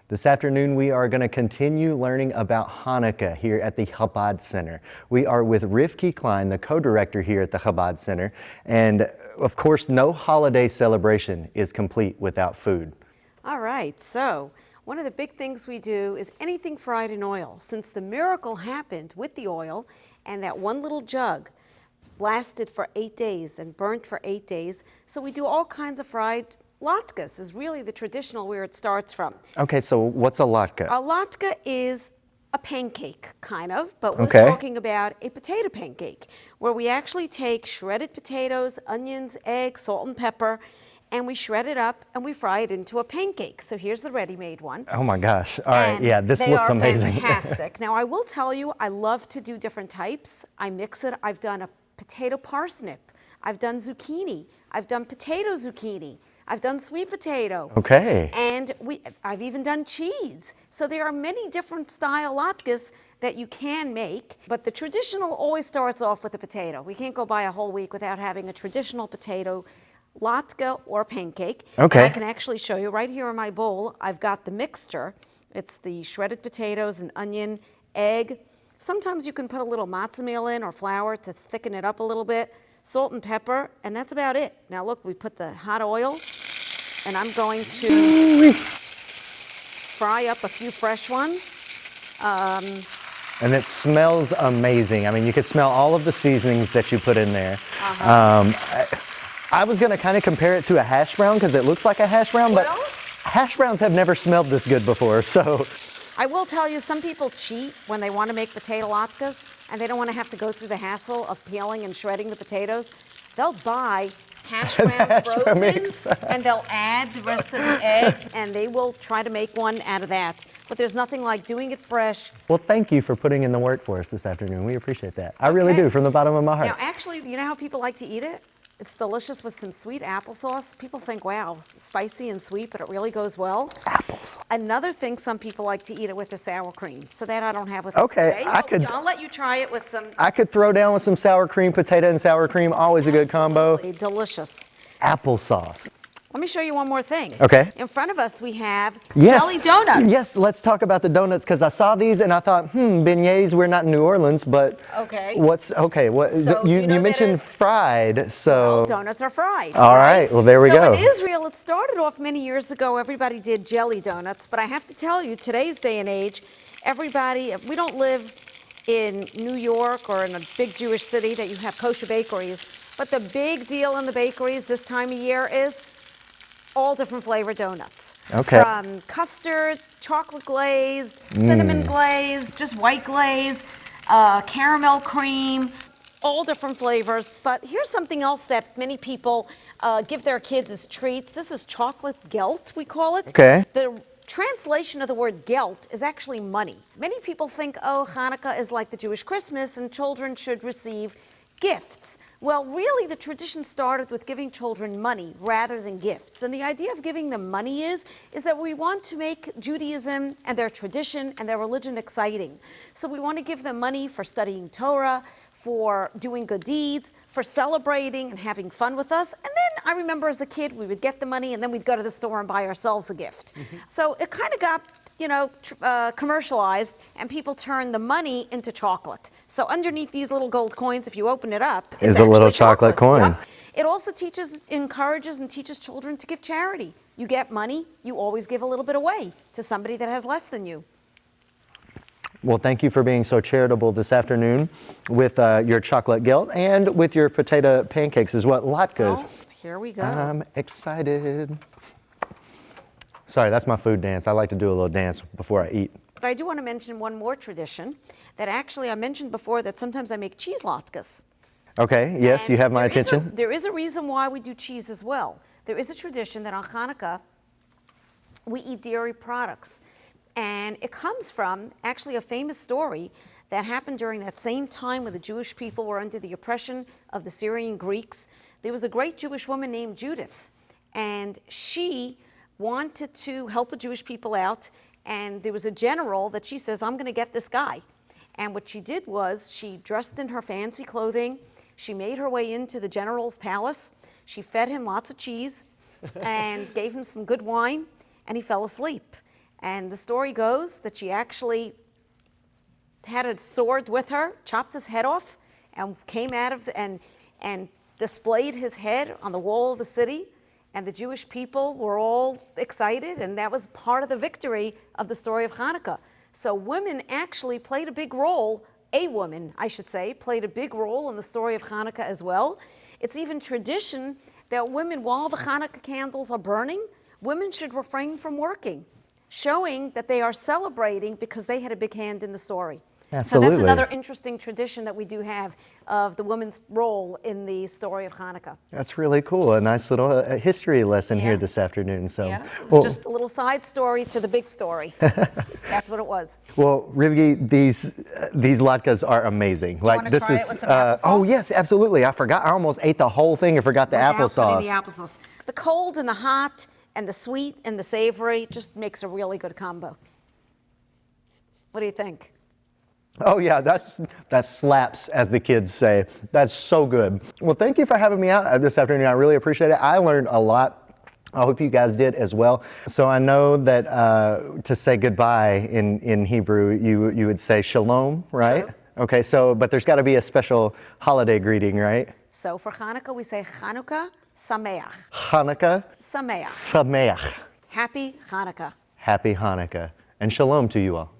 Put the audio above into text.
This afternoon, we are going to continue learning about Hanukkah here at the Chabad Center. We are with Rivki Klein, the co-director here at the Chabad Center. And of course, no holiday celebration is complete without food. All right, so one of the big things we do is anything fried in oil. Since the miracle happened with the oil and that one little jug lasted for 8 days and burnt for 8 days, so we do all kinds of fried latkes is really the traditional where it starts from. Okay, so what's a latke? A latke is a pancake, kind of, but we're talking about a potato pancake, where we actually take shredded potatoes, onions, eggs, salt and pepper, and we shred it up and we fry it into a pancake. So here's the ready-made one. Oh my gosh. All right, yeah, this looks amazing. They are fantastic. Now, I will tell you, I love to do different types. I mix it. I've done a potato parsnip. I've done zucchini. I've done potato zucchini. I've done sweet potato. Okay. And I've even done cheese. So there are many different style latkes that you can make, but the traditional always starts off with a potato. We can't go by a whole week without having a traditional potato latke or pancake. Okay. And I can actually show you right here in my bowl. I've got the mixture. It's the shredded potatoes and onion, egg. Sometimes you can put a little matzah meal in or flour to thicken it up a little bit. Salt and pepper, and that's about it. Now look, we put the hot oil, and I'm going to fry up a few fresh ones. And it smells amazing. I mean, you can smell all of the seasonings that you put in there. I was going to kind of compare it to a hash brown because it looks like a hash brown, but hash browns have never smelled this good before, so. I will tell you, some people cheat when they want to make potato latkes, and they don't want to have to go through the hassle of peeling and shredding the potatoes. They'll buy hash brown frozen, and they'll add the rest of the eggs, and they will try to make one out of that. But there's nothing like doing it fresh. Well, thank you for putting in the work for us this afternoon. We appreciate that. I really do, from the bottom of my heart. Now, actually, you know how people like to eat it? It's delicious with some sweet applesauce. People think, wow, spicy and sweet, but it really goes well. Applesauce. Another thing some people like to eat it with is sour cream. So that I don't have with us today. I'll let you try it with some. I could throw down with some sour cream, potato and sour cream, always a good combo. Delicious. Applesauce. Let me show you one more thing. Okay. In front of us we have jelly donuts. Yes, let's talk about the donuts because I saw these and I thought, beignets, we're not in New Orleans, but what, So you mentioned fried, so. Well, donuts are fried. All right, well there we go. So in Israel, it started off many years ago, everybody did jelly donuts, but I have to tell you, today's day and age, we don't live in New York or in a big Jewish city that you have kosher bakeries, but the big deal in the bakeries this time of year is all different flavor donuts. Okay. From custard, chocolate glazed, cinnamon glazed, just white glazed, caramel cream, all different flavors. But here's something else that many people give their kids as treats. This is chocolate gelt, we call it. Okay. The translation of the word gelt is actually money. Many people think, oh, Hanukkah is like the Jewish Christmas and children should receive gifts. Well, really, the tradition started with giving children money rather than gifts. And the idea of giving them money is that we want to make Judaism and their tradition and their religion exciting. So we want to give them money for studying Torah, for doing good deeds, for celebrating and having fun with us. And then I remember as a kid, we would get the money and then we'd go to the store and buy ourselves a gift. So it kind of got commercialized, and people turn the money into chocolate. So underneath these little gold coins, if you open it up, it's a little chocolate coin. Yep. It also encourages and teaches children to give charity. You get money, you always give a little bit away to somebody that has less than you. Well, thank you for being so charitable this afternoon with your chocolate gelt and with your potato pancakes as well, latkes. Oh, here we go. I'm excited. Sorry, that's my food dance. I like to do a little dance before I eat. But I do want to mention one more tradition that actually I mentioned before, that sometimes I make cheese latkes. Okay, yes, And you have my attention. There is a reason why we do cheese as well. There is a tradition that on Hanukkah, we eat dairy products. And it comes from actually a famous story that happened during that same time when the Jewish people were under the oppression of the Syrian Greeks. There was a great Jewish woman named Judith, and she wanted to help the Jewish people out, and there was a general that she says, I'm going to get this guy. And what she did was she dressed in her fancy clothing, she made her way into the general's palace, she fed him lots of cheese and gave him some good wine, and he fell asleep. And the story goes that she actually had a sword with her, chopped his head off, and came out of and displayed his head on the wall of the city. And the Jewish people were all excited, and that was part of the victory of the story of Hanukkah. So women actually played a big role, a woman, I should say, played a big role in the story of Hanukkah as well. It's even tradition that women, while the Hanukkah candles are burning, women should refrain from working, showing that they are celebrating because they had a big hand in the story. Absolutely. So that's another interesting tradition that we do have of the woman's role in the story of Hanukkah. That's really cool. A nice little history lesson here this afternoon. So, Yeah, it was just a little side story to the big story. That's what it was. Well, Rivki, these latkes are amazing. Like this try is. It with some applesauce? Oh yes, absolutely. I forgot. I almost ate the whole thing and forgot the applesauce. The applesauce. The cold and the hot and the sweet and the savory just makes a really good combo. What do you think? Oh yeah, that slaps, as the kids say. That's so good. Well, thank you for having me out this afternoon. I really appreciate it. I learned a lot. I hope you guys did as well. So I know that to say goodbye in Hebrew, you would say shalom, right? Sure. Okay, so but there's got to be a special holiday greeting, right? So for Hanukkah, we say Chanukah Sameach. Hanukkah Sameach. Sameach. Happy Hanukkah. Happy Hanukkah. And shalom to you all.